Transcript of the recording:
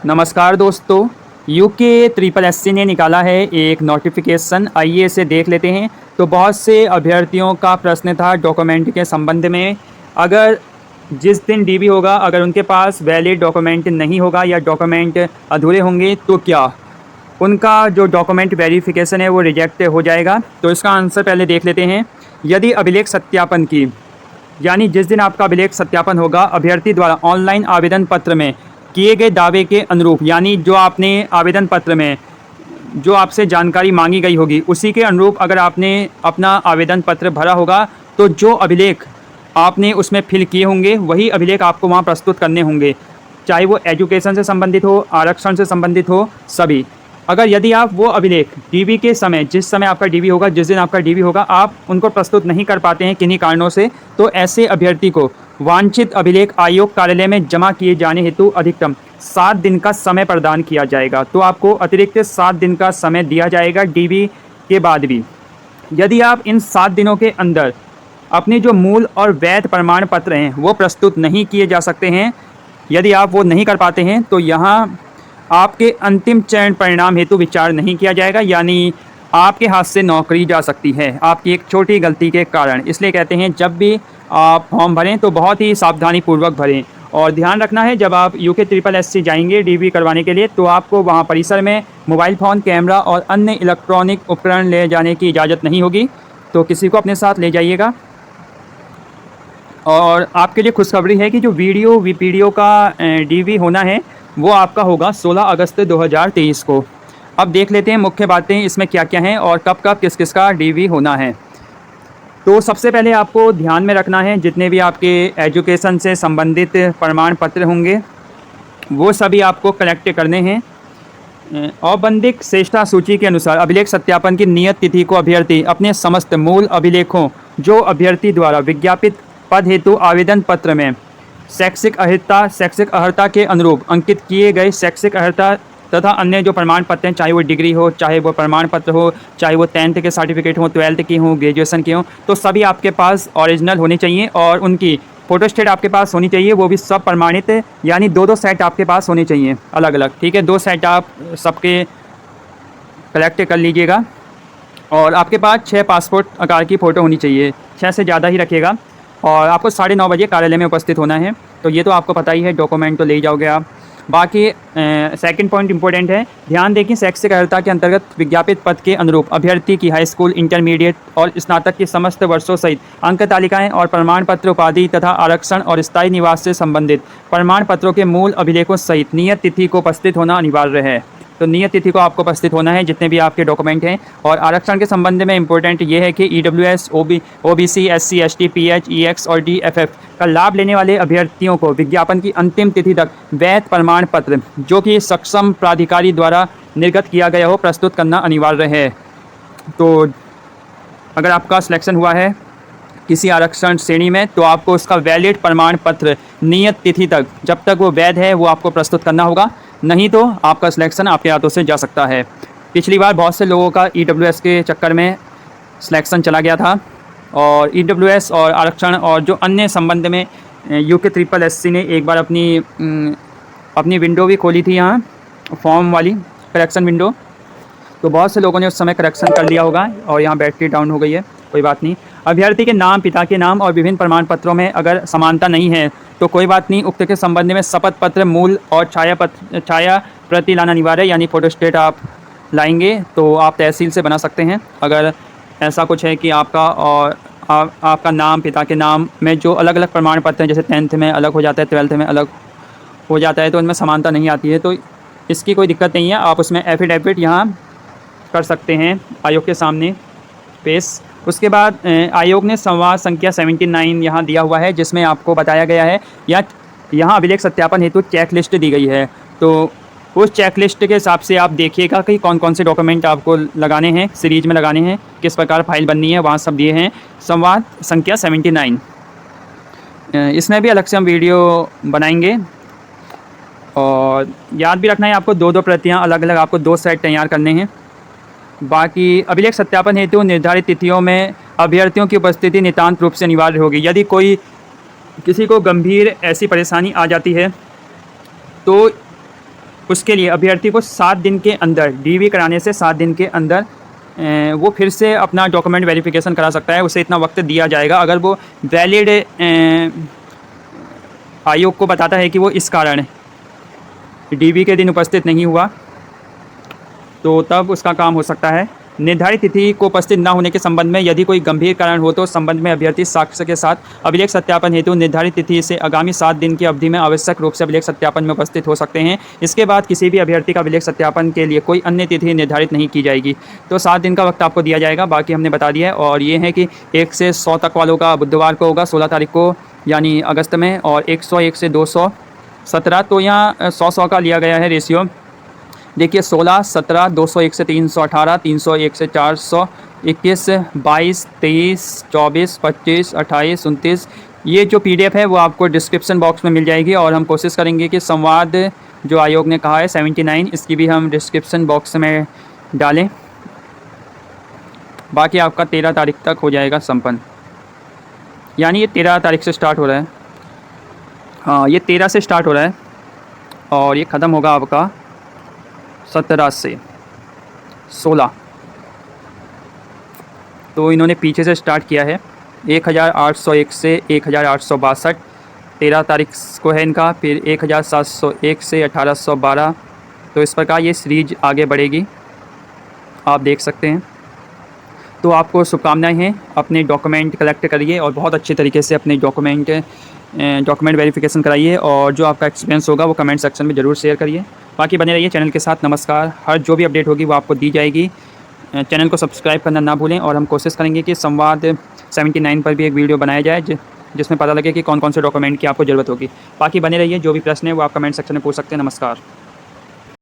नमस्कार दोस्तों। UK triple SC ने निकाला है एक नोटिफिकेशन, आइए इसे देख लेते हैं। तो बहुत से अभ्यर्थियों का प्रश्न था डॉक्यूमेंट के संबंध में। अगर जिस दिन डीबी होगा, अगर उनके पास वैलिड डॉक्यूमेंट नहीं होगा या डॉक्यूमेंट अधूरे होंगे तो क्या उनका जो डॉक्यूमेंट वेरिफिकेशन है वो रिजेक्ट हो जाएगा। तो इसका आंसर पहले देख लेते हैं। यदि अभिलेख सत्यापन की, यानी जिस दिन आपका अभिलेख सत्यापन होगा, अभ्यर्थी द्वारा ऑनलाइन आवेदन पत्र में किए गए दावे के अनुरूप, यानी जो आपने आवेदन पत्र में जो आपसे जानकारी मांगी गई होगी उसी के अनुरूप अगर आपने अपना आवेदन पत्र भरा होगा, तो जो अभिलेख आपने उसमें फिल किए होंगे वही अभिलेख आपको वहाँ प्रस्तुत करने होंगे, चाहे वो एजुकेशन से संबंधित हो, आरक्षण से संबंधित हो, सभी। अगर यदि आप वो अभिलेख डीबी के समय, जिस समय आपका डीबी होगा, जिस दिन आपका डीबी होगा, आप उनको प्रस्तुत नहीं कर पाते हैं किन्हीं कारणों से, तो ऐसे अभ्यर्थी को वांछित अभिलेख आयोग कार्यालय में जमा किए जाने हेतु अधिकतम 7 दिन का समय प्रदान किया जाएगा। तो आपको अतिरिक्त 7 दिन का समय दिया जाएगा डीबी के बाद भी। यदि आप इन 7 दिनों के अंदर अपने जो मूल और वैध प्रमाण पत्र हैं वो प्रस्तुत नहीं किए जा सकते हैं, यदि आप वो नहीं कर पाते हैं, तो यहाँ आपके अंतिम चयन परिणाम हेतु विचार नहीं किया जाएगा, यानी आपके हाथ से नौकरी जा सकती है आपकी एक छोटी गलती के कारण। इसलिए कहते हैं जब भी आप फॉर्म भरें तो बहुत ही सावधानी पूर्वक भरें। और ध्यान रखना है, जब आप यूके ट्रिपल एससी जाएंगे डीबी करवाने के लिए, तो आपको वहाँ परिसर में मोबाइल फ़ोन, कैमरा और अन्य इलेक्ट्रॉनिक उपकरण ले जाने की इजाज़त नहीं होगी, तो किसी को अपने साथ ले जाइएगा। और आपके लिए खुशखबरी है कि जो वीडियो का डीवी होना है वो आपका होगा 16 अगस्त 2023 को। अब देख लेते हैं मुख्य बातें इसमें क्या क्या हैं और कब कब किस किस का डीवी होना है। तो सबसे पहले आपको ध्यान में रखना है, जितने भी आपके एजुकेशन से संबंधित प्रमाण पत्र होंगे वो सभी आपको कलेक्ट करने हैं। औपबंधिक श्रेष्ठता सूची के अनुसार अभिलेख सत्यापन की नियत तिथि को अभ्यर्थी अपने समस्त मूल अभिलेखों जो अभ्यर्थी द्वारा विज्ञापित पद हेतु आवेदन पत्र में शैक्षिक अर्हता के अनुरूप अंकित किए गए शैक्षिक अर्हता तथा अन्य जो प्रमाण पत्र हैं, चाहे वो डिग्री हो, चाहे वो प्रमाण पत्र हो, चाहे वो 10th के सर्टिफिकेट हो, 12th की हो, ग्रेजुएशन की हो, तो सभी आपके पास ओरिजिनल होने चाहिए और उनकी फ़ोटोस्टेट आपके पास होनी चाहिए, वो भी सब प्रमाणित, यानी 2-2 सेट आपके पास होने चाहिए अलग अलग। ठीक है, 2 सेट आप सबके कलेक्ट कर लीजिएगा। और आपके पास 6 पासपोर्ट आकार की फ़ोटो होनी चाहिए, 6 से ज़्यादा ही रखिएगा। और आपको 9:30 बजे कार्यालय में उपस्थित होना है। तो ये तो आपको पता ही है, डॉक्यूमेंट तो ले ही जाओगे आप। बाकी सेकंड पॉइंट इंपॉर्टेंट है, ध्यान दें कि शैक्षिक अर्हता के अंतर्गत विज्ञापित पद के अनुरूप अभ्यर्थी की हाई स्कूल, इंटरमीडिएट और स्नातक की समस्त वर्षों सहित अंक तालिकाएँ और प्रमाण पत्र, उपाधि तथा आरक्षण और स्थायी निवास से संबंधित प्रमाण पत्रों के मूल अभिलेखों सहित नियत तिथि को उपस्थित होना अनिवार्य है। तो नियत तिथि को आपको उपस्थित होना है, जितने भी आपके डॉक्यूमेंट हैं। और आरक्षण के संबंध में इंपॉर्टेंट ये है कि EWS, OBC, SC, ST, PH, EX और DFF का लाभ लेने वाले अभ्यर्थियों को विज्ञापन की अंतिम तिथि तक वैध प्रमाण पत्र जो कि सक्षम प्राधिकारी द्वारा निर्गत किया गया हो प्रस्तुत करना अनिवार्य है। तो अगर आपका सिलेक्शन हुआ है किसी आरक्षण श्रेणी में, तो आपको उसका वैलिड प्रमाण पत्र नियत तिथि तक, जब तक वो वैध है, वो आपको प्रस्तुत करना होगा, नहीं तो आपका सिलेक्शन आपके हाथों से जा सकता है। पिछली बार बहुत से लोगों का EWS के चक्कर में सिलेक्शन चला गया था, और EWS और आरक्षण और जो अन्य संबंध में यूके ट्रिपल एससी ने एक बार अपनी विंडो भी खोली थी, यहाँ फॉर्म वाली करेक्शन विंडो। तो बहुत से लोगों ने उस समय करेक्शन कर लिया होगा और यहाँ बैटरी डाउन हो गई है, कोई बात नहीं। अभ्यर्थी के नाम, पिता के नाम और विभिन्न प्रमाण पत्रों में अगर समानता नहीं है तो कोई बात नहीं, उक्त के संबंध में शपथ पत्र, मूल और छाया प्रति लाना अनिवार्य है, यानी फोटोस्टेट आप लाएंगे तो आप तहसील से बना सकते हैं। अगर ऐसा कुछ है कि आपका और आपका नाम, पिता के नाम में जो अलग अलग प्रमाण पत्र हैं, जैसे 10th में अलग हो जाता है, 12th में अलग हो जाता है, तो उनमें समानता नहीं आती है, तो इसकी कोई दिक्कत नहीं है। आप उसमें एफिडेविट यहाँ कर सकते हैं आयोग के सामने पेश। उसके बाद आयोग ने संवाद संख्या 79 यहाँ दिया हुआ है, जिसमें आपको बताया गया है या यहाँ अभिलेख सत्यापन हेतु चेक लिस्ट दी गई है। तो उस चेक लिस्ट के हिसाब से आप देखिएगा कि कौन कौन से डॉक्यूमेंट आपको लगाने हैं, सीरीज में लगाने हैं, किस प्रकार फाइल बननी है, वहाँ सब दिए हैं। संवाद संख्या 79, इसमें भी अलग से हम वीडियो बनाएंगे। और याद भी रखना है आपको 2-2 प्रतियाँ अलग अलग, आपको 2 सेट तैयार करने हैं। बाकी अभिलेख सत्यापन हेतु निर्धारित तिथियों में अभ्यर्थियों की उपस्थिति नितांत रूप से अनिवार्य होगी। यदि किसी को गंभीर ऐसी परेशानी आ जाती है तो उसके लिए अभ्यर्थी को 7 दिन के अंदर डीवी कराने से 7 दिन के अंदर वो फिर से अपना डॉक्यूमेंट वेरिफिकेशन करा सकता है। उसे इतना वक्त दिया जाएगा। अगर वो वैलिड आयोग को बताता है कि वो इस कारण डीवी के दिन उपस्थित नहीं हुआ, तो तब उसका काम हो सकता है। निर्धारित तिथि को उपस्थित न होने के संबंध में यदि कोई गंभीर कारण हो तो संबंध में अभ्यर्थी साक्ष्य के साथ अभिलेख सत्यापन हेतु निर्धारित तिथि से आगामी 7 दिन की अवधि में आवश्यक रूप से अभिलेख सत्यापन में उपस्थित हो सकते हैं। इसके बाद किसी भी अभ्यर्थी का अभिलेख सत्यापन के लिए कोई अन्य तिथि निर्धारित नहीं की जाएगी। तो 7 दिन का वक्त आपको दिया जाएगा, बाकी हमने बता दिया है। और ये है कि 1 से 100 तक वालों का बुधवार को होगा 16 तारीख को, यानी अगस्त में, और 101 से 217। तो यहाँ 100 का लिया गया है रेशियो। देखिए 16, 17, 201 से 318, 301 से 421, 22, 23, 24, 25, 28, 29। ये जो PDF है वो आपको डिस्क्रिप्शन बॉक्स में मिल जाएगी। और हम कोशिश करेंगे कि संवाद जो आयोग ने कहा है 79, इसकी भी हम डिस्क्रिप्शन बॉक्स में डालें। बाकी आपका 13 तारीख तक हो जाएगा संपन्न, यानी ये 13 तारीख से स्टार्ट हो रहा है। हाँ, ये 13 से स्टार्ट हो रहा है और ये ख़त्म होगा आपका 17 से 16। तो इन्होंने पीछे से स्टार्ट किया है 1801 से 1862, 13 तारीख को है इनका। फिर 1701 से 1812। तो इस प्रकार ये सीरीज आगे बढ़ेगी, आप देख सकते हैं। तो आपको शुभकामनाएं हैं। अपने डॉक्यूमेंट कलेक्ट करिए और बहुत अच्छे तरीके से अपने डॉक्यूमेंट वेरिफिकेशन कराइए। और जो आपका एक्सपीरियंस होगा वो कमेंट सेक्शन में ज़रूर शेयर करिए। बाकी बने रहिए चैनल के साथ। नमस्कार। हर जो भी अपडेट होगी वो आपको दी जाएगी। चैनल को सब्सक्राइब करना ना भूलें। और हम कोशिश करेंगे कि संवाद 79 पर भी एक वीडियो बनाया जाए जिसमें पता लगे कि कौन कौन से डॉक्यूमेंट की आपको ज़रूरत होगी। बाकी बने रहिए। जो भी प्रश्न है वो आप कमेंट सेक्शन में पूछ सकते हैं। नमस्कार।